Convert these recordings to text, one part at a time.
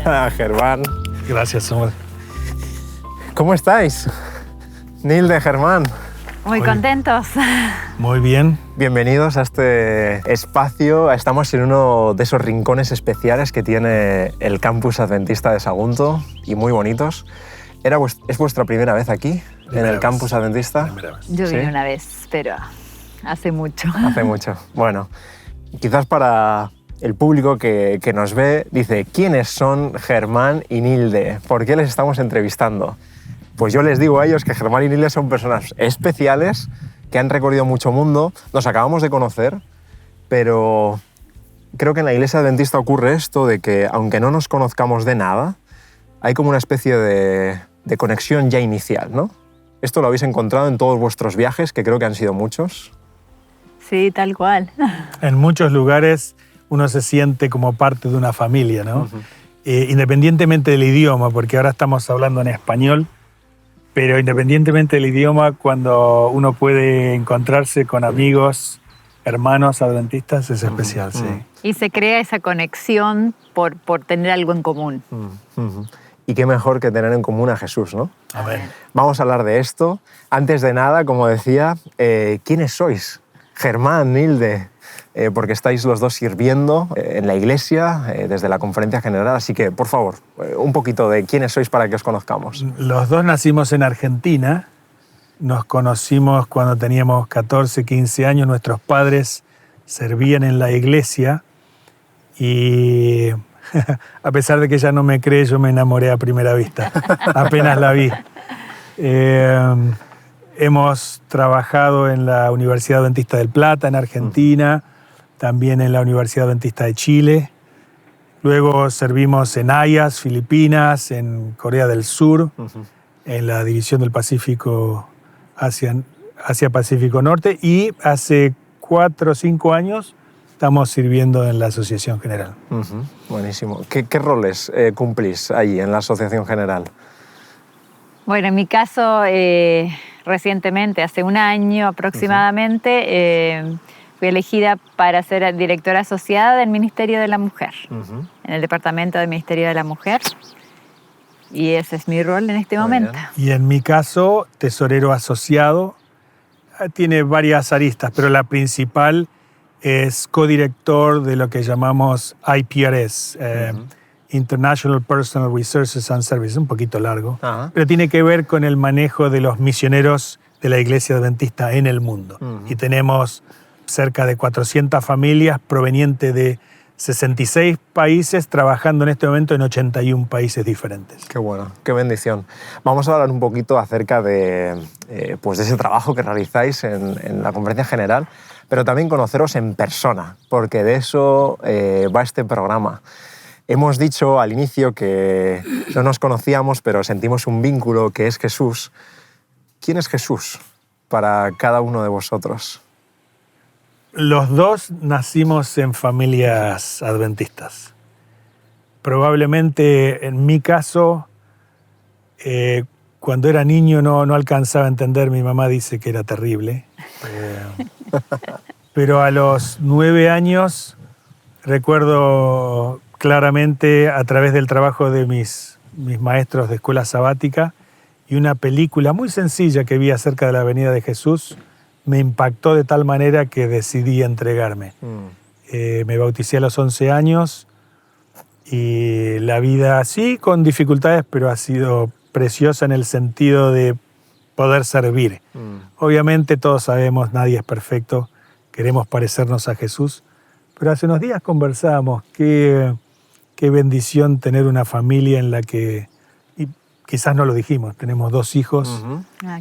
Germán. Gracias, Samuel. ¿Cómo estáis? Nilde, Germán. Muy contentos. Muy bien. Bienvenidos a este espacio. Estamos en uno de esos rincones especiales que tiene el campus adventista de Sagunto y muy bonitos. ¿Es vuestra primera vez aquí, en el campus adventista? Yo vine una vez, pero hace mucho. Hace mucho. Bueno, quizás para el público que nos ve, dice, ¿quiénes son Germán y Nilde? ¿Por qué les estamos entrevistando? Pues yo les digo a ellos que Germán y Nilde son personas especiales que han recorrido mucho mundo. Nos acabamos de conocer, pero creo que en la iglesia adventista ocurre esto de que, aunque no nos conozcamos de nada, hay como una especie de conexión ya inicial, ¿no? Esto lo habéis encontrado en todos vuestros viajes, que creo que han sido muchos. Sí, tal cual. En muchos lugares uno se siente como parte de una familia, ¿no? Independientemente del idioma, porque ahora estamos hablando en español, pero independientemente del idioma, cuando uno puede encontrarse con amigos, hermanos adventistas, es especial, sí. Y se crea esa conexión por tener algo en común. Y qué mejor que tener en común a Jesús, ¿no? Amén. Vamos a hablar de esto. Antes de nada, como decía, ¿quiénes sois? Germán, Nilde, porque estáis los dos sirviendo en la iglesia desde la conferencia general, así que, por favor, un poquito de quiénes sois para que os conozcamos. Los dos nacimos en Argentina, nos conocimos cuando teníamos 14, 15 años, nuestros padres servían en la iglesia y a pesar de que ella no me cree, yo me enamoré a primera vista, apenas la vi. Hemos trabajado en la Universidad Adventista del Plata, en Argentina, también en la Universidad Adventista de Chile. Luego servimos en Ayas, Filipinas, en Corea del Sur, en la División del Pacífico, Asia-Pacífico Norte, y hace 4 o 5 años estamos sirviendo en la Asociación General. Buenísimo. ¿Qué roles cumplís ahí en la Asociación General? Bueno, en mi caso, recientemente, hace un año aproximadamente, fui elegida para ser directora asociada del Ministerio de la Mujer, en el Departamento del Ministerio de la Mujer. Y ese es mi rol en este momento. Y en mi caso, tesorero asociado, tiene varias aristas, pero la principal es codirector de lo que llamamos IPRS, International Personal Resources and Services, un poquito largo, pero tiene que ver con el manejo de los misioneros de la Iglesia Adventista en el mundo. Y tenemos cerca de 400 familias provenientes de 66 países trabajando en este momento en 81 países diferentes. Qué bueno, qué bendición. Vamos a hablar un poquito acerca de ese trabajo que realizáis en la Conferencia General, pero también conoceros en persona, porque de eso va este programa. Hemos dicho al inicio que no nos conocíamos, pero sentimos un vínculo que es Jesús. ¿Quién es Jesús para cada uno de vosotros? Los dos nacimos en familias adventistas. Probablemente, en mi caso, cuando era niño no alcanzaba a entender. Mi mamá dice que era terrible. Pero a los 9 años recuerdo claramente, a través del trabajo de mis maestros de escuela sabática y una película muy sencilla que vi acerca de la venida de Jesús, me impactó de tal manera que decidí entregarme. Me bauticé a los 11 años y la vida, sí, con dificultades, pero ha sido preciosa en el sentido de poder servir. Obviamente todos sabemos, nadie es perfecto, queremos parecernos a Jesús, pero hace unos días conversábamos qué bendición tener una familia en la que, y quizás no lo dijimos, tenemos 2 hijos,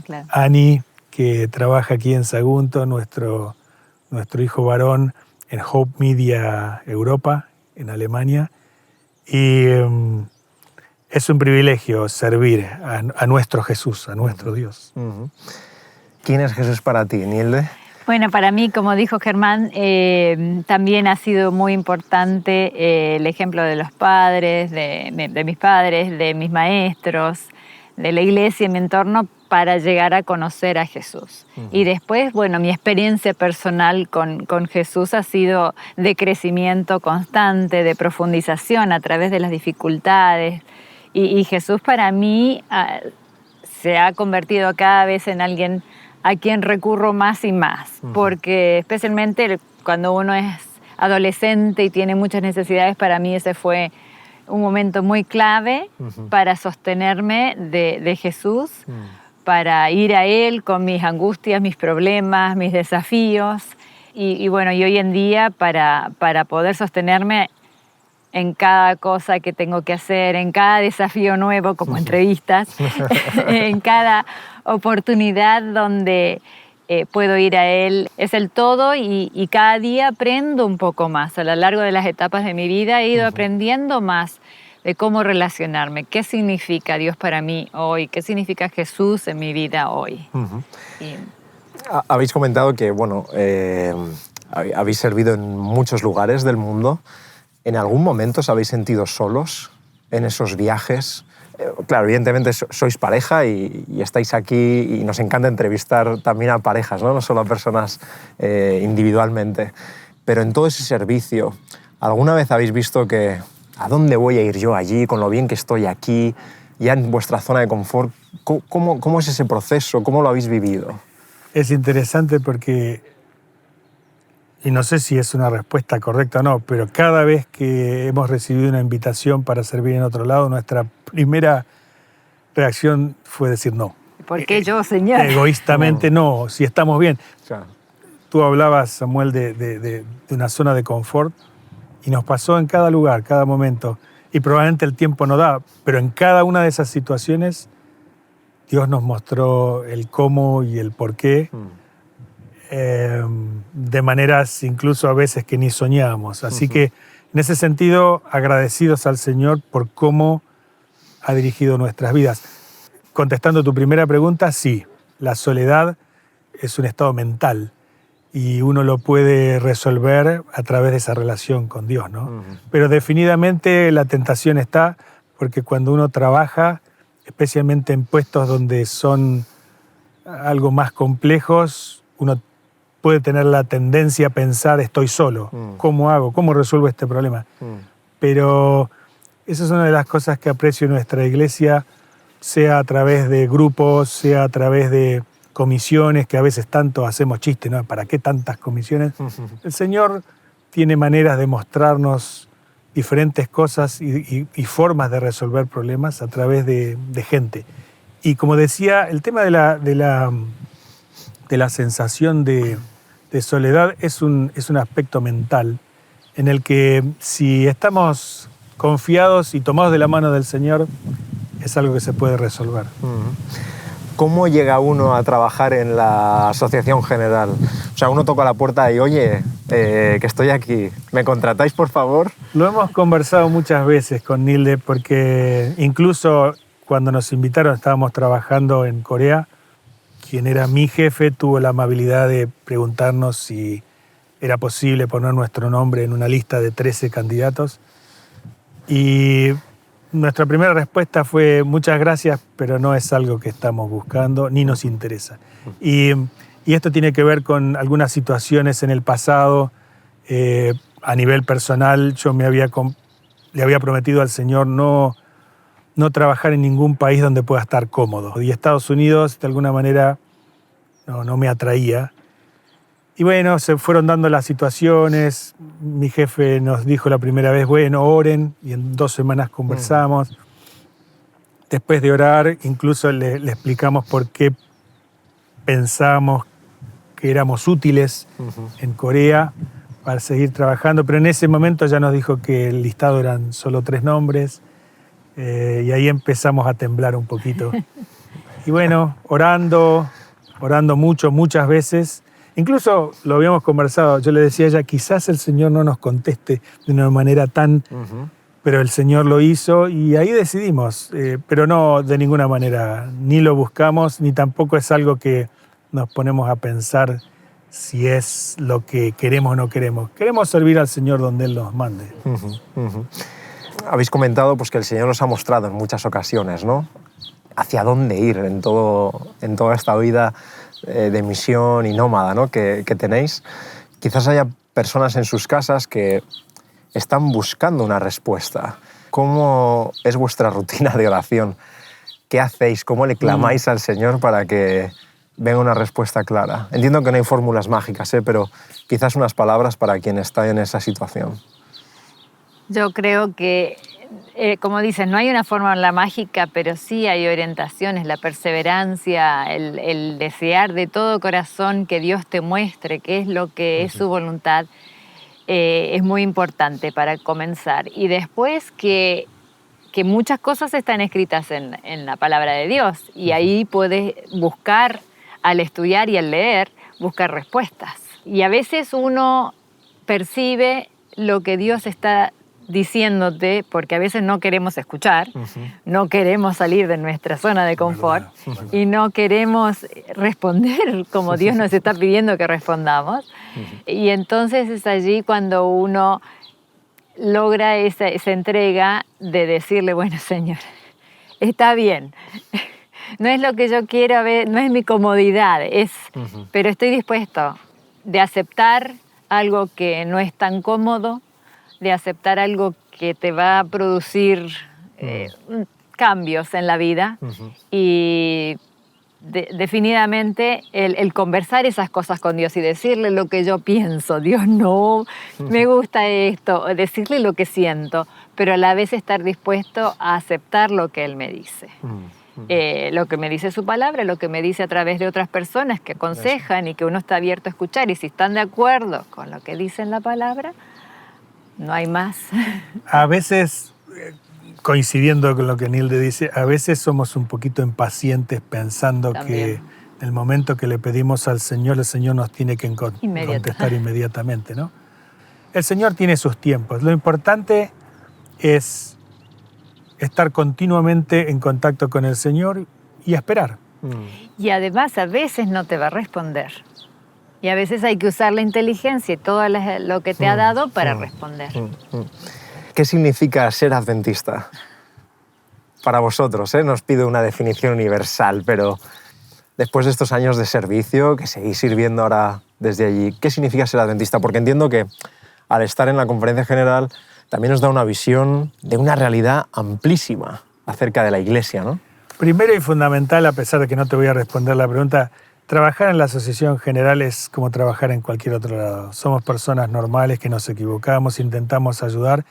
Claro. Ani, que trabaja aquí en Sagunto, nuestro hijo varón en Hope Media Europa, en Alemania, y es un privilegio servir a nuestro Jesús, a nuestro Dios. ¿Quién es Jesús para ti, Nilde? Bueno, para mí, como dijo Germán, también ha sido muy importante el ejemplo de los padres, de mis padres, de mis maestros, de la iglesia y mi entorno para llegar a conocer a Jesús. Y después, bueno, mi experiencia personal con Jesús ha sido de crecimiento constante, de profundización a través de las dificultades. Y Jesús para mí se ha convertido cada vez en alguien a quien recurro más y más, porque especialmente cuando uno es adolescente y tiene muchas necesidades, para mí ese fue un momento muy clave para sostenerme de Jesús, para ir a Él con mis angustias, mis problemas, mis desafíos. Y bueno, y hoy en día para poder sostenerme en cada cosa que tengo que hacer, en cada desafío nuevo, como entrevistas, en cada oportunidad donde puedo ir a Él. Es el todo y cada día aprendo un poco más. A lo largo de las etapas de mi vida he ido aprendiendo más de cómo relacionarme, qué significa Dios para mí hoy, qué significa Jesús en mi vida hoy. Habéis comentado que, bueno, habéis servido en muchos lugares del mundo. ¿En algún momento os habéis sentido solos en esos viajes? Claro, evidentemente sois pareja y estáis aquí y nos encanta entrevistar también a parejas, no solo a personas individualmente. Pero en todo ese servicio, ¿alguna vez habéis visto que ¿a dónde voy a ir yo allí con lo bien que estoy aquí, ya en vuestra zona de confort? ¿Cómo es ese proceso? ¿Cómo lo habéis vivido? Es interesante porque, y no sé si es una respuesta correcta o no, pero cada vez que hemos recibido una invitación para servir en otro lado, nuestra primera reacción fue decir no. ¿Por qué yo, Señor? Egoístamente no, si estamos bien. Claro. Tú hablabas, Samuel, de una zona de confort y nos pasó en cada lugar, cada momento. Y probablemente el tiempo no da, pero en cada una de esas situaciones Dios nos mostró el cómo y el por qué. De maneras incluso a veces que ni soñábamos. Así que en ese sentido, agradecidos al Señor por cómo ha dirigido nuestras vidas. Contestando tu primera pregunta, sí, la soledad es un estado mental y uno lo puede resolver a través de esa relación con Dios, ¿no? Pero definitivamente la tentación está porque cuando uno trabaja, especialmente en puestos donde son algo más complejos, uno puede tener la tendencia a pensar, estoy solo, ¿cómo hago? ¿Cómo resuelvo este problema? Pero esa es una de las cosas que aprecio en nuestra iglesia, sea a través de grupos, sea a través de comisiones, que a veces tanto hacemos chistes, ¿no? ¿Para qué tantas comisiones? El Señor tiene maneras de mostrarnos diferentes cosas y formas de resolver problemas a través de gente. Y como decía, el tema de la sensación de soledad es un aspecto mental en el que si estamos confiados y tomados de la mano del Señor, es algo que se puede resolver. ¿Cómo llega uno a trabajar en la Asociación General? O sea, uno toca la puerta y, oye, que estoy aquí, ¿me contratáis, por favor? Lo hemos conversado muchas veces con Nilde porque incluso cuando nos invitaron, estábamos trabajando en Corea, quien era mi jefe tuvo la amabilidad de preguntarnos si era posible poner nuestro nombre en una lista de 13 candidatos. Y nuestra primera respuesta fue muchas gracias, pero no es algo que estamos buscando ni nos interesa. Y esto tiene que ver con algunas situaciones en el pasado. A nivel personal, yo le había prometido al Señor no trabajar en ningún país donde pueda estar cómodo. Y Estados Unidos, de alguna manera, no me atraía. Y bueno, se fueron dando las situaciones. Mi jefe nos dijo la primera vez, bueno, oren, y en 2 semanas conversamos. Después de orar, incluso le explicamos por qué pensábamos que éramos útiles en Corea para seguir trabajando. Pero en ese momento ya nos dijo que el listado eran solo 3 nombres. Y ahí empezamos a temblar un poquito. Y bueno, orando mucho, muchas veces. Incluso lo habíamos conversado, yo le decía a ella, quizás el Señor no nos conteste de una manera tan... Pero el Señor lo hizo y ahí decidimos, pero no de ninguna manera, ni lo buscamos, ni tampoco es algo que nos ponemos a pensar si es lo que queremos o no queremos. Queremos servir al Señor donde Él nos mande. Habéis comentado pues, que el Señor nos ha mostrado en muchas ocasiones, ¿no? hacia dónde ir en toda esta vida de misión y nómada, ¿no? que tenéis. Quizás haya personas en sus casas que están buscando una respuesta. ¿Cómo es vuestra rutina de oración? ¿Qué hacéis? ¿Cómo le clamáis al Señor para que venga una respuesta clara? Entiendo que no hay fórmulas mágicas, pero quizás unas palabras para quien está en esa situación. Yo creo que, como dices, no hay una fórmula mágica, pero sí hay orientaciones, la perseverancia, el desear de todo corazón que Dios te muestre qué es lo que es su voluntad, es muy importante para comenzar. Y después que muchas cosas están escritas en la palabra de Dios, y ahí puedes buscar, al estudiar y al leer, buscar respuestas. Y a veces uno percibe lo que Dios está diciéndote, porque a veces no queremos escuchar, no queremos salir de nuestra zona de confort y no queremos responder como Dios nos está pidiendo que respondamos. Y entonces es allí cuando uno logra esa entrega de decirle, bueno, Señor, está bien, no es lo que yo quiero, no es mi comodidad, pero estoy dispuesto de aceptar algo que no es tan cómodo, de aceptar algo que te va a producir cambios en la vida y definitivamente el conversar esas cosas con Dios y decirle lo que yo pienso, Dios no, me gusta esto, decirle lo que siento, pero a la vez estar dispuesto a aceptar lo que Él me dice. Lo que me dice su palabra, lo que me dice a través de otras personas que aconsejan y que uno está abierto a escuchar, y si están de acuerdo con lo que dice en la palabra, no hay más. A veces, coincidiendo con lo que Nilde dice, a veces somos un poquito impacientes pensando que en el momento que le pedimos al Señor, el Señor nos tiene que contestar inmediatamente, ¿no? El Señor tiene sus tiempos. Lo importante es estar continuamente en contacto con el Señor y esperar. Y además a veces no te va a responder. Y a veces hay que usar la inteligencia y todo lo que te ha dado para responder. ¿Qué significa ser adventista? Para vosotros, nos pido una definición universal, pero después de estos años de servicio, que seguís sirviendo ahora desde allí, ¿qué significa ser adventista? Porque entiendo que al estar en la conferencia general también nos da una visión de una realidad amplísima acerca de la Iglesia, ¿no? Primero y fundamental, a pesar de que no te voy a responder la pregunta, trabajar en la Asociación General es como trabajar en cualquier otro lado. Somos personas normales que nos equivocamos, intentamos ayudar.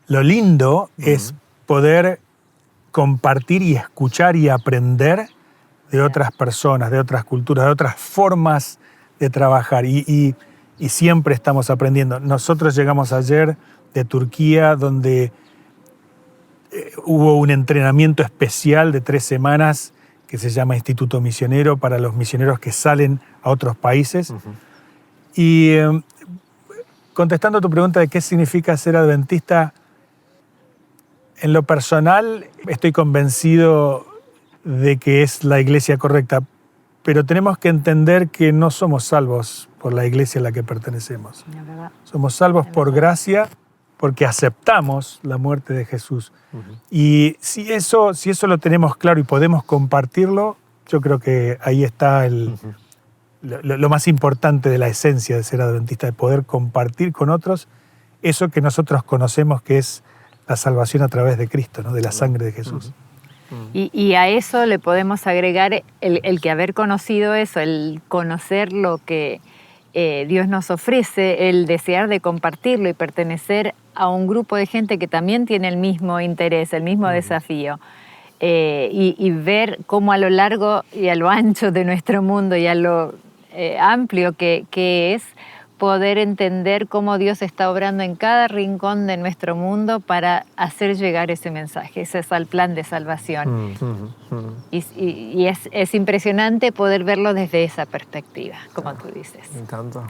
Lo lindo es poder compartir y escuchar y aprender de otras personas, de otras culturas, de otras formas de trabajar. Y siempre estamos aprendiendo. Nosotros llegamos ayer de Turquía, donde hubo un entrenamiento especial de 3 semanas que se llama Instituto Misionero, para los misioneros que salen a otros países. Y contestando a tu pregunta de qué significa ser adventista, en lo personal estoy convencido de que es la iglesia correcta, pero tenemos que entender que no somos salvos por la iglesia a la que pertenecemos. Somos salvos por gracia, porque aceptamos la muerte de Jesús. Y si eso lo tenemos claro y podemos compartirlo, yo creo que ahí está lo más importante de la esencia de ser adventista, de poder compartir con otros eso que nosotros conocemos, que es la salvación a través de Cristo, ¿no? De la sangre de Jesús. Y a eso le podemos agregar el que haber conocido eso, el conocer lo que Dios nos ofrece, el desear de compartirlo y pertenecer a un grupo de gente que también tiene el mismo interés, el mismo desafío, y ver cómo a lo largo y a lo ancho de nuestro mundo y a lo amplio que es, poder entender cómo Dios está obrando en cada rincón de nuestro mundo para hacer llegar ese mensaje. Ese es el plan de salvación. Y es impresionante poder verlo desde esa perspectiva, como tú dices. Me encanta.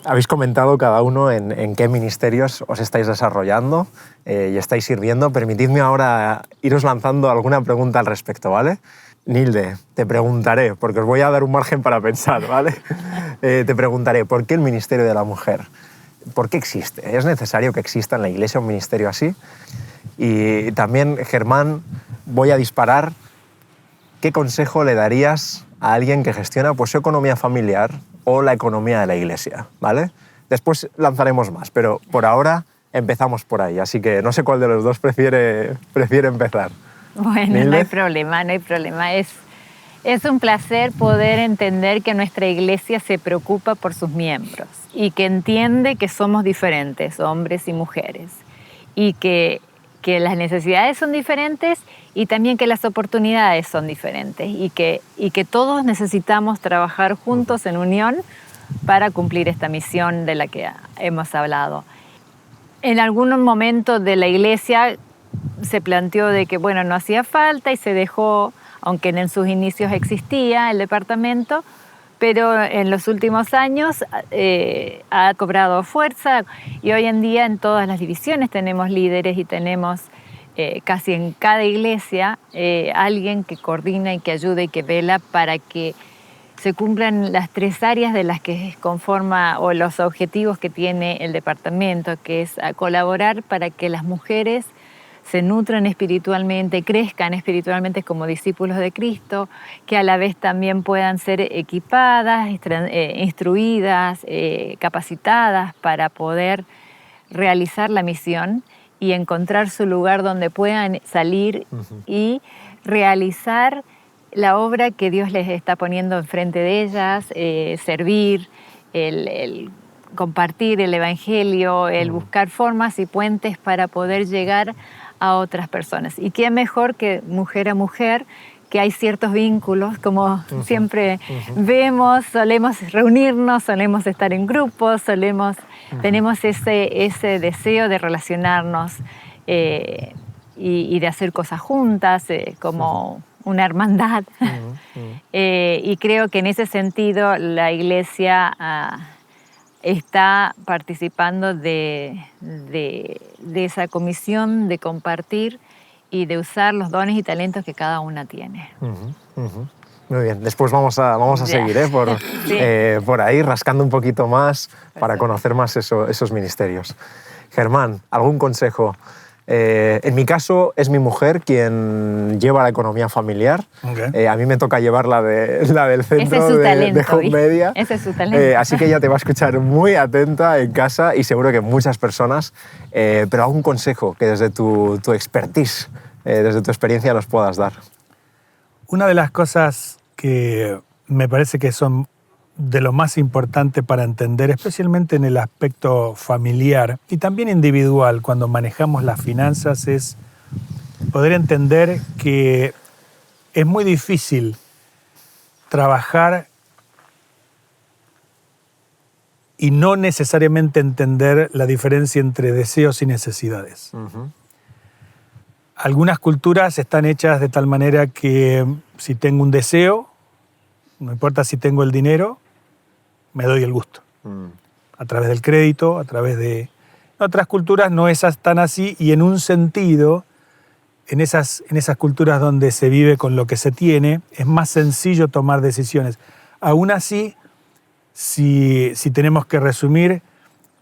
Habéis comentado cada uno en qué ministerios os estáis desarrollando y estáis sirviendo. Permitidme ahora iros lanzando alguna pregunta al respecto, ¿vale? Nilde, te preguntaré, porque os voy a dar un margen para pensar, ¿vale? Te preguntaré, ¿por qué el Ministerio de la Mujer? ¿Por qué existe? ¿Es necesario que exista en la Iglesia un ministerio así? Y también, Germán, voy a disparar ¿qué consejo le darías a alguien que gestiona pues, su economía familiar o la economía de la iglesia? ¿Vale? Después lanzaremos más, pero por ahora empezamos por ahí. Así que no sé cuál de los dos prefiere empezar. Bueno, ¿Nilde? no hay problema, no hay problema. Es un placer poder entender que nuestra iglesia se preocupa por sus miembros y que entiende que somos diferentes, hombres y mujeres, y que las necesidades son diferentes y también que las oportunidades son diferentes y que todos necesitamos trabajar juntos en unión para cumplir esta misión de la que hemos hablado. En algún momento de la iglesia se planteó de que bueno, no hacía falta y se dejó, aunque en sus inicios existía el departamento, pero en los últimos años ha cobrado fuerza y hoy en día en todas las divisiones tenemos líderes y tenemos casi en cada iglesia alguien que coordina y que ayuda y que vela para que se cumplan las 3 áreas de las que conforma o los objetivos que tiene el departamento, que es a colaborar para que las mujeres se nutran espiritualmente, crezcan espiritualmente como discípulos de Cristo, que a la vez también puedan ser equipadas, instruidas, capacitadas para poder realizar la misión y encontrar su lugar donde puedan salir y realizar la obra que Dios les está poniendo enfrente de ellas, servir, el compartir el Evangelio, el buscar formas y puentes para poder llegar a otras personas. Y qué mejor que mujer a mujer, que hay ciertos vínculos, como siempre vemos, solemos reunirnos, solemos estar en grupos, tenemos ese deseo de relacionarnos y de hacer cosas juntas, como una hermandad. Y creo que en ese sentido la Iglesia está participando de esa comisión de compartir y de usar los dones y talentos que cada una tiene. Muy bien, después vamos a seguir por ahí, rascando un poquito más para conocer más esos ministerios. Germán, ¿algún consejo? En mi caso, es mi mujer quien lleva la economía familiar. Okay. A mí me toca llevar la del centro Ese es su talento, de Home Media. Ese es su talento. Así que ella te va a escuchar muy atenta en casa y seguro que muchas personas. Pero algún consejo que desde tu expertise, desde tu experiencia nos puedas dar. Una de las cosas que me parece que son de lo más importante para entender, especialmente en el aspecto familiar y también individual, cuando manejamos las finanzas, es poder entender que es muy difícil trabajar y no necesariamente entender la diferencia entre deseos y necesidades. Algunas culturas están hechas de tal manera que si tengo un deseo, no importa si tengo el dinero, me doy el gusto. A través del crédito, a través de... En otras culturas no es tan así y en un sentido, en esas culturas donde se vive con lo que se tiene, es más sencillo tomar decisiones. Aún así, si tenemos que resumir,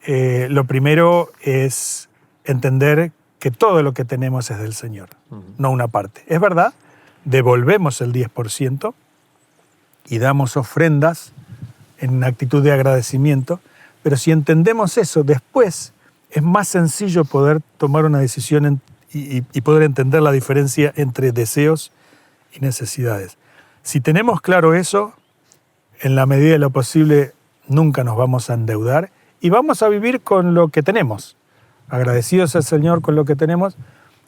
lo primero es entender que todo lo que tenemos es del Señor, no una parte. Es verdad, devolvemos el 10% y damos ofrendas en actitud de agradecimiento, pero si entendemos eso, después es más sencillo poder tomar una decisión y poder entender la diferencia entre deseos y necesidades. Si tenemos claro eso, en la medida de lo posible nunca nos vamos a endeudar y vamos a vivir con lo que tenemos, agradecidos al Señor con lo que tenemos.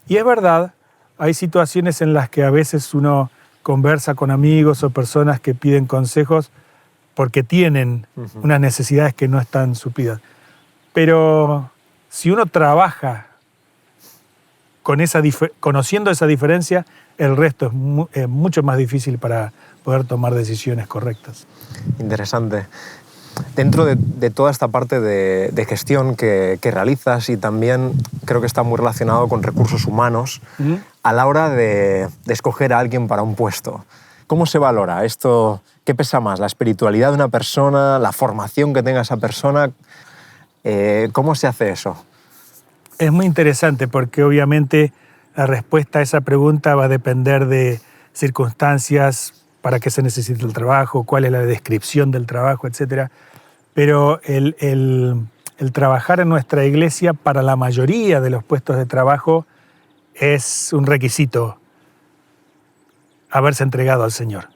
Y es verdad, hay situaciones en las que a veces uno conversa con amigos o personas que piden consejos porque tienen unas necesidades que no están suplidas. Pero si uno trabaja conociendo esa diferencia, el resto es mucho más difícil para poder tomar decisiones correctas. Interesante. Dentro de toda esta parte de gestión que realizas y también creo que está muy relacionado con recursos humanos, a la hora de escoger a alguien para un puesto, ¿cómo se valora esto? ¿Qué pesa más? ¿La espiritualidad de una persona? ¿La formación que tenga esa persona? ¿Cómo se hace eso? Es muy interesante porque obviamente la respuesta a esa pregunta va a depender de circunstancias, para qué se necesita el trabajo, cuál es la descripción del trabajo, etc. Pero el trabajar en nuestra iglesia para la mayoría de los puestos de trabajo es un requisito haberse entregado al Señor.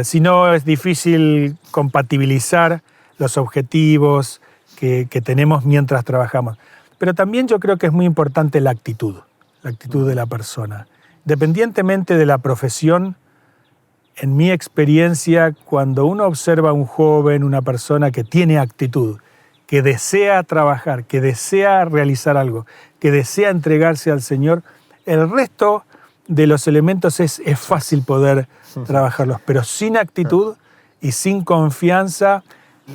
Si no, es difícil compatibilizar los objetivos que tenemos mientras trabajamos. Pero también yo creo que es muy importante la actitud de la persona. Independientemente de la profesión, en mi experiencia, cuando uno observa a un joven, una persona que tiene actitud, que desea trabajar, que desea realizar algo, que desea entregarse al Señor, el resto de los elementos es fácil poder trabajarlos, pero sin actitud y sin confianza,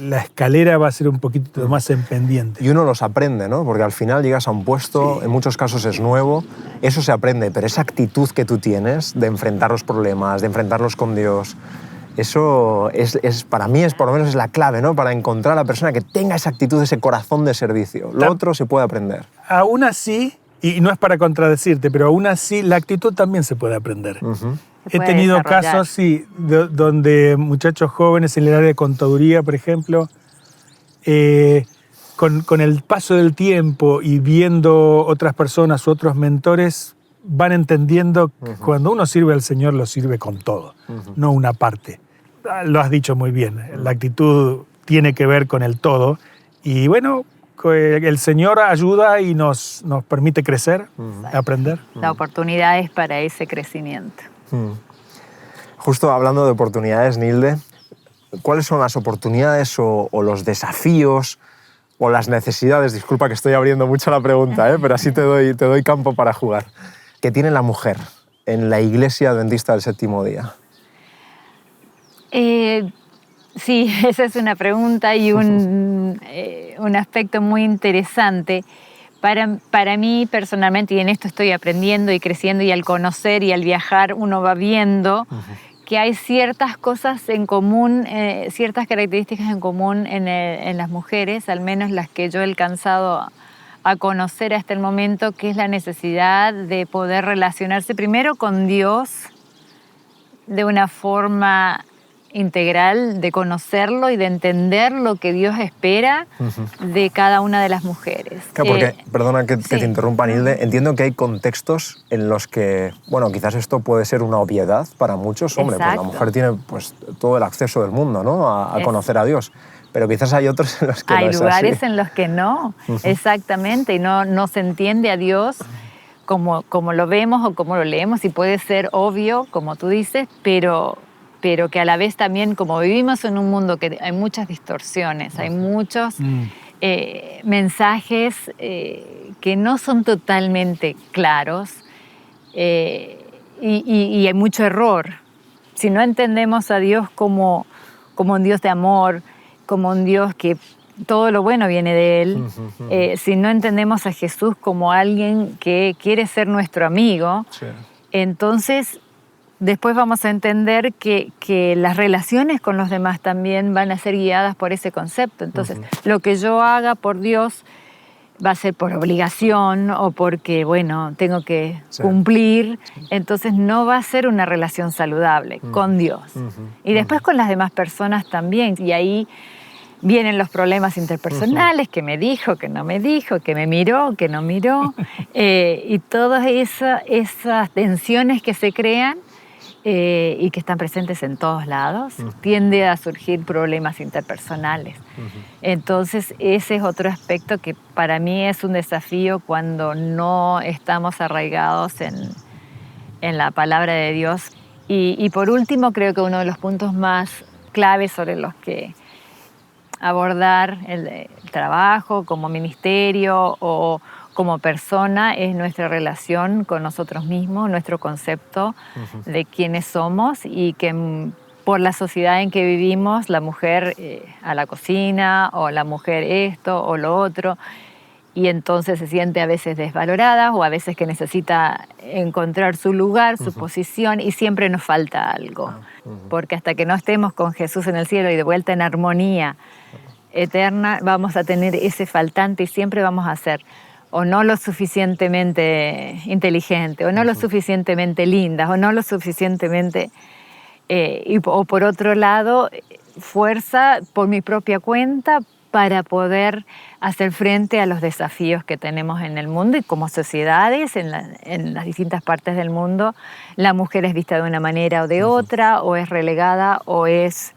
la escalera va a ser un poquito más en pendiente. Y uno los aprende, ¿no? Porque al final llegas a un puesto, en muchos casos es nuevo, eso se aprende, pero esa actitud que tú tienes de enfrentar los problemas, de enfrentarlos con Dios, eso es para mí por lo menos es la clave, ¿no? Para encontrar a la persona que tenga esa actitud, ese corazón de servicio. Lo otro se puede aprender. Aún así, y no es para contradecirte, pero aún así la actitud también se puede aprender. He tenido casos, sí, donde muchachos jóvenes en el área de contaduría, por ejemplo, con el paso del tiempo y viendo otras personas u otros mentores, van entendiendo que cuando uno sirve al Señor, lo sirve con todo, no una parte. Lo has dicho muy bien, la actitud tiene que ver con el todo. Y bueno, el Señor ayuda y nos permite crecer, aprender. La oportunidad es para ese crecimiento. Justo hablando de oportunidades, Nilde, ¿cuáles son las oportunidades o los desafíos o las necesidades? Disculpa que estoy abriendo mucho la pregunta, pero así te doy campo para jugar. ¿Qué tiene la mujer en la Iglesia Adventista del Séptimo Día? Sí, esa es una pregunta y un aspecto muy interesante. Para mí personalmente, y en esto estoy aprendiendo y creciendo, y al conocer y al viajar uno va viendo que hay ciertas cosas en común, ciertas características en común en las mujeres, al menos las que yo he alcanzado a conocer hasta el momento, que es la necesidad de poder relacionarse primero con Dios de una forma integral, de conocerlo y de entender lo que Dios espera de cada una de las mujeres. Claro, porque, perdona que te interrumpa, Nilde, entiendo que hay contextos en los que, bueno, quizás esto puede ser una obviedad para muchos. Hombre, pues la mujer tiene pues, todo el acceso del mundo, ¿no? a conocer a Dios. Pero quizás hay otros en los que hay no es así. Hay lugares en los que no, exactamente, y no se entiende a Dios como lo vemos o como lo leemos, y puede ser obvio, como tú dices, pero que a la vez también, como vivimos en un mundo que hay muchas distorsiones, hay muchos mensajes que no son totalmente claros, y hay mucho error. Si no entendemos a Dios como un Dios de amor, como un Dios que todo lo bueno viene de Él, si no entendemos a Jesús como alguien que quiere ser nuestro amigo, entonces después vamos a entender que las relaciones con los demás también van a ser guiadas por ese concepto. Entonces, lo que yo haga por Dios va a ser por obligación o porque, bueno, tengo que cumplir. Entonces, no va a ser una relación saludable con Dios. Y después con las demás personas también. Y ahí vienen los problemas interpersonales, que me dijo, que no me dijo, que me miró, que no miró. Y todas esas tensiones que se crean, y que están presentes en todos lados, tiende a surgir problemas interpersonales. Entonces, ese es otro aspecto que para mí es un desafío cuando no estamos arraigados en la palabra de Dios. Y por último, creo que uno de los puntos más claves sobre los que abordar el trabajo como ministerio o como persona es nuestra relación con nosotros mismos, nuestro concepto de quiénes somos, y que por la sociedad en que vivimos, la mujer a la cocina, o la mujer esto o lo otro, y entonces se siente a veces desvalorada o a veces que necesita encontrar su lugar, su posición, y siempre nos falta algo. Porque hasta que no estemos con Jesús en el cielo y de vuelta en armonía eterna, vamos a tener ese faltante y siempre vamos a ser o no lo suficientemente inteligente, o no lo suficientemente lindas, o no lo suficientemente... o por otro lado, fuerza por mi propia cuenta para poder hacer frente a los desafíos que tenemos en el mundo y como sociedades, en las distintas partes del mundo, la mujer es vista de una manera o de otra, o es relegada, o es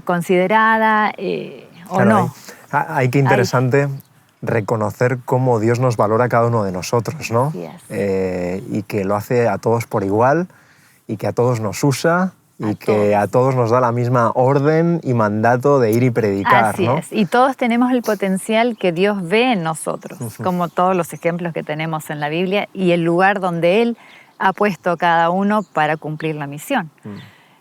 considerada, o claro, no. Hay que interesante reconocer cómo Dios nos valora a cada uno de nosotros, ¿no? Así es. Y que lo hace a todos por igual, y que a todos nos usa, y que a todos nos da la misma orden y mandato de ir y predicar, Así ¿no? es, y todos tenemos el potencial que Dios ve en nosotros, como todos los ejemplos que tenemos en la Biblia y el lugar donde Él ha puesto cada uno para cumplir la misión.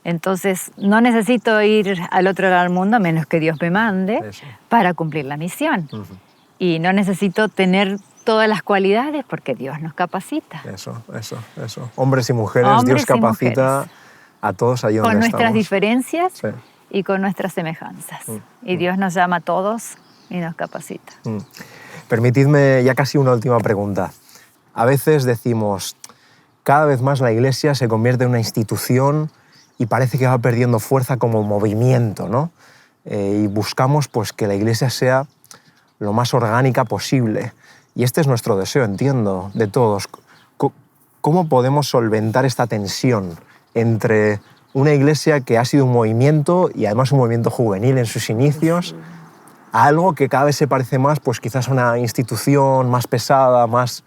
Entonces, no necesito ir al otro lado del mundo, a menos que Dios me mande, para cumplir la misión. Y no necesito tener todas las cualidades porque Dios nos capacita. Eso. Hombres y mujeres, Dios capacita a todos allí donde con nuestras estamos. Diferencias y con nuestras semejanzas. Y Dios nos llama a todos y nos capacita. Permitidme ya casi una última pregunta. A veces decimos, cada vez más la Iglesia se convierte en una institución y parece que va perdiendo fuerza como movimiento, ¿no? Y buscamos pues, que la Iglesia sea lo más orgánica posible. Y este es nuestro deseo, entiendo, de todos. ¿Cómo podemos solventar esta tensión entre una iglesia que ha sido un movimiento, y además un movimiento juvenil en sus inicios, a algo que cada vez se parece más, pues quizás a una institución más pesada, más...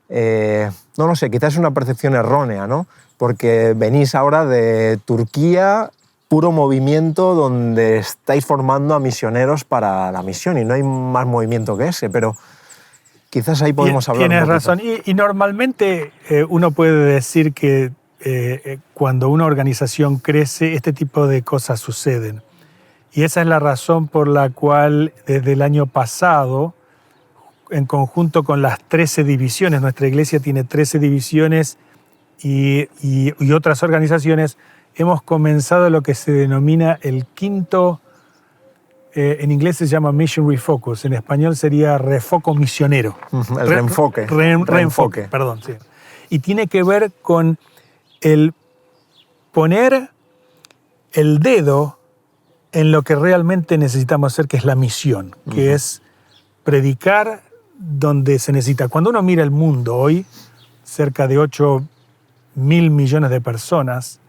no lo sé, quizás es una percepción errónea, ¿no? Porque venís ahora de Turquía, puro movimiento donde estáis formando a misioneros para la misión, y no hay más movimiento que ese, pero quizás ahí podemos hablar Tienes un poquito. razón, y normalmente uno puede decir que cuando una organización crece, este tipo de cosas suceden. Y esa es la razón por la cual desde el año pasado, en conjunto con las 13 divisiones, nuestra iglesia tiene 13 divisiones y otras organizaciones, hemos comenzado lo que se denomina el quinto, en inglés se llama Mission Refocus, en español sería refoco misionero. El reenfoque. Reenfoque, perdón, sí. Y tiene que ver con el poner el dedo en lo que realmente necesitamos hacer, que es la misión, que es predicar donde se necesita. Cuando uno mira el mundo hoy, cerca de 8.000 millones de personas,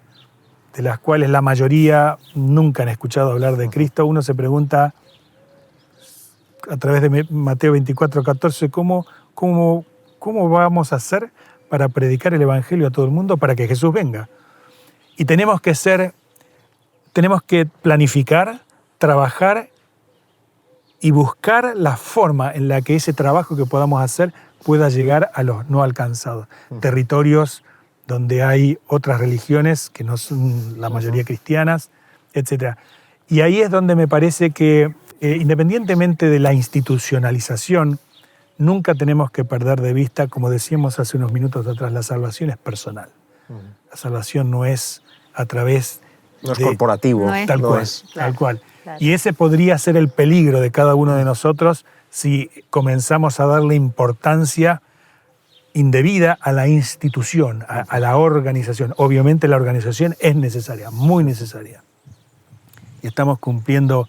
de las cuales la mayoría nunca han escuchado hablar de Cristo, uno se pregunta a través de Mateo 24:14, ¿cómo vamos a hacer para predicar el Evangelio a todo el mundo para que Jesús venga? Y tenemos que planificar, trabajar y buscar la forma en la que ese trabajo que podamos hacer pueda llegar a los no alcanzados. Territorios donde hay otras religiones que no son la mayoría cristianas, etc. Y ahí es donde me parece que, independientemente de la institucionalización, nunca tenemos que perder de vista, como decíamos hace unos minutos atrás, la salvación es personal. La salvación no es a través no es corporativo. No es, tal cual, claro, tal cual. claro. Y ese podría ser el peligro de cada uno de nosotros si comenzamos a darle importancia indebida a la institución, a la organización. Obviamente la organización es necesaria, muy necesaria. Y estamos cumpliendo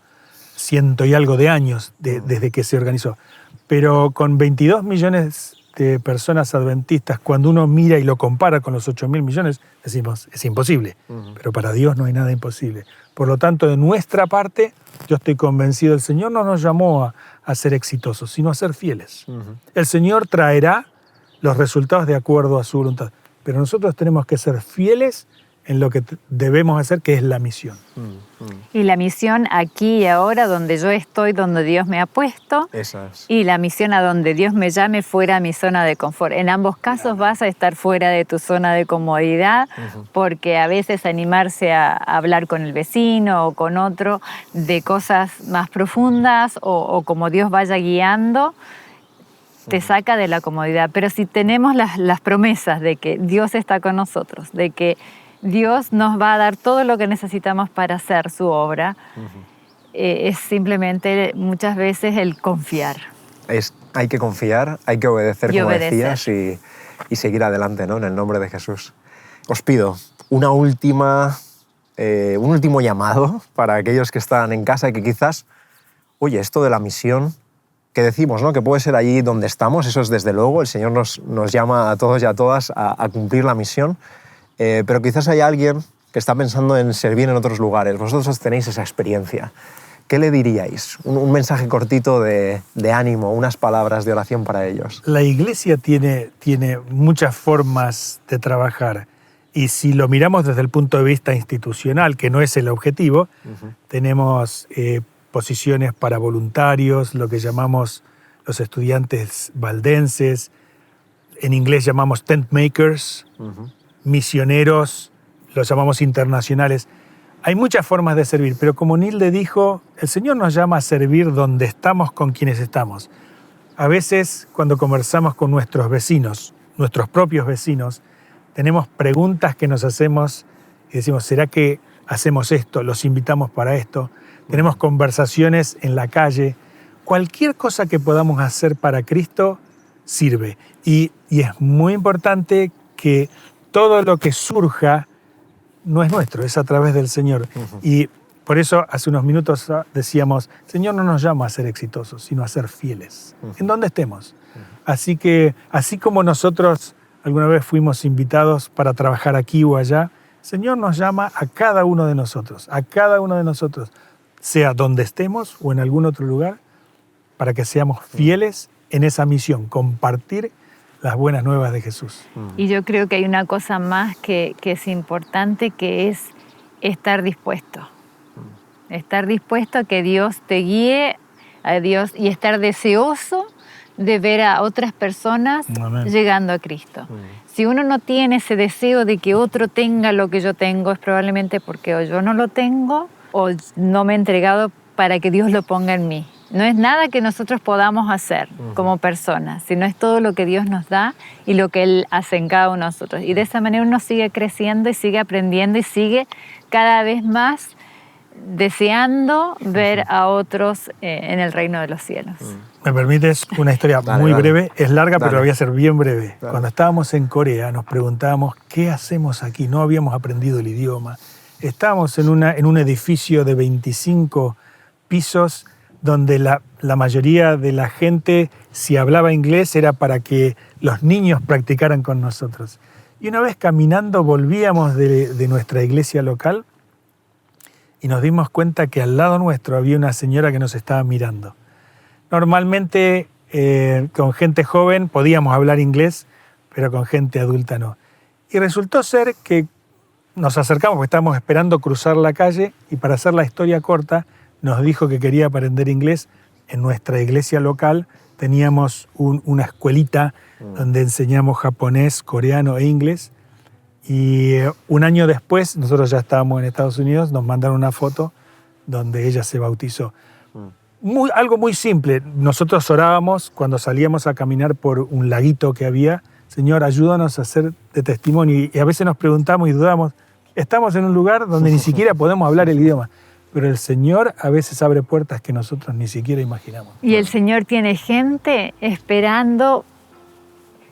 100 y algo de años desde que se organizó. Pero con 22 millones de personas adventistas, cuando uno mira y lo compara con los 8.000 millones, decimos, es imposible. Pero para Dios no hay nada imposible. Por lo tanto, de nuestra parte, yo estoy convencido, el Señor no nos llamó a ser exitosos, sino a ser fieles. El Señor traerá los resultados de acuerdo a su voluntad. Pero nosotros tenemos que ser fieles en lo que debemos hacer, que es la misión. Y la misión aquí y ahora, donde yo estoy, donde Dios me ha puesto, Esas. y la misión a donde Dios me llame fuera de mi zona de confort. En ambos casos vas a estar fuera de tu zona de comodidad, porque a veces animarse a hablar con el vecino o con otro de cosas más profundas o como Dios vaya guiando, te saca de la comodidad. Pero si tenemos las promesas de que Dios está con nosotros, de que Dios nos va a dar todo lo que necesitamos para hacer su obra, es simplemente muchas veces el confiar. Es hay que confiar, hay que obedecer, Y como obedecer. decías, y seguir adelante, ¿no? En el nombre de Jesús. Os pido un último llamado para aquellos que están en casa y que quizás, oye, esto de la misión que decimos, ¿no? Que puede ser allí donde estamos, eso es desde luego, el Señor nos llama a todos y a todas a cumplir la misión, pero quizás hay alguien que está pensando en servir en otros lugares. Vosotros tenéis esa experiencia. ¿Qué le diríais? Un mensaje cortito de ánimo, unas palabras de oración para ellos. La iglesia tiene muchas formas de trabajar y si lo miramos desde el punto de vista institucional, que no es el objetivo, tenemos posiciones para voluntarios, lo que llamamos los estudiantes valdenses, en inglés llamamos tent makers, misioneros, los llamamos internacionales. Hay muchas formas de servir, pero como Nilde dijo, el Señor nos llama a servir donde estamos con quienes estamos. A veces, cuando conversamos con nuestros vecinos, nuestros propios vecinos, tenemos preguntas que nos hacemos y decimos, ¿será que hacemos esto? ¿Los invitamos para esto? Tenemos conversaciones en la calle. Cualquier cosa que podamos hacer para Cristo sirve. Y es muy importante que todo lo que surja no es nuestro, es a través del Señor. Y por eso hace unos minutos decíamos, el Señor no nos llama a ser exitosos, sino a ser fieles, en donde estemos. Así que, así como nosotros alguna vez fuimos invitados para trabajar aquí o allá, el Señor nos llama a cada uno de nosotros, sea donde estemos o en algún otro lugar, para que seamos fieles en esa misión, compartir las buenas nuevas de Jesús. Y yo creo que hay una cosa más que es importante, que es estar dispuesto. Estar dispuesto a que Dios te guíe, a Dios, y estar deseoso de ver a otras personas llegando a Cristo. Si uno no tiene ese deseo de que otro tenga lo que yo tengo, es probablemente porque o yo no lo tengo o no me he entregado para que Dios lo ponga en mí. No es nada que nosotros podamos hacer como personas, sino es todo lo que Dios nos da y lo que Él hace en cada uno de nosotros. Y de esa manera uno sigue creciendo y sigue aprendiendo y sigue cada vez más deseando ver a otros en el reino de los cielos. ¿Me permites una historia muy breve? Es larga, pero la voy a hacer bien breve. Dale. Cuando estábamos en Corea nos preguntábamos, ¿qué hacemos aquí? No habíamos aprendido el idioma. Estábamos en un edificio de 25 pisos donde la mayoría de la gente, si hablaba inglés, era para que los niños practicaran con nosotros. Y una vez caminando volvíamos de nuestra iglesia local y nos dimos cuenta que al lado nuestro había una señora que nos estaba mirando. Normalmente con gente joven podíamos hablar inglés, pero con gente adulta no. Y resultó ser que nos acercamos, porque estábamos esperando cruzar la calle, y para hacer la historia corta, nos dijo que quería aprender inglés. En nuestra iglesia local teníamos una escuelita donde enseñamos japonés, coreano e inglés. Y un año después, nosotros ya estábamos en Estados Unidos, nos mandaron una foto donde ella se bautizó. Algo muy simple. Nosotros orábamos cuando salíamos a caminar por un laguito que había. Señor, ayúdanos a ser de testimonio. Y a veces nos preguntamos y dudamos. Estamos en un lugar donde ni siquiera podemos hablar el idioma. Pero el Señor a veces abre puertas que nosotros ni siquiera imaginamos. Y el Señor tiene gente esperando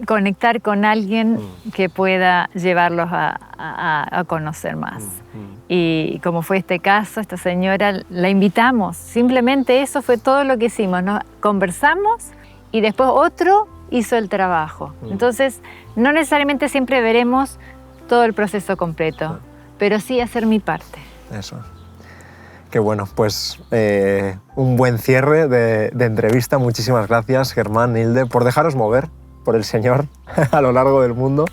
conectar con alguien que pueda llevarlos a conocer más. Y como fue este caso, esta señora, la invitamos. Simplemente eso fue todo lo que hicimos. Nos conversamos y después otro hizo el trabajo. Entonces, no necesariamente siempre veremos todo el proceso completo, pero sí hacer mi parte. Eso. Qué bueno, pues un buen cierre de entrevista. Muchísimas gracias, Germán, Nilde, por dejaros mover por el Señor a lo largo del mundo,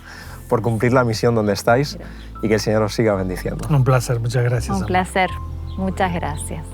por cumplir la misión donde estáis y que el Señor os siga bendiciendo. Un placer, muchas gracias. Un placer, muchas gracias.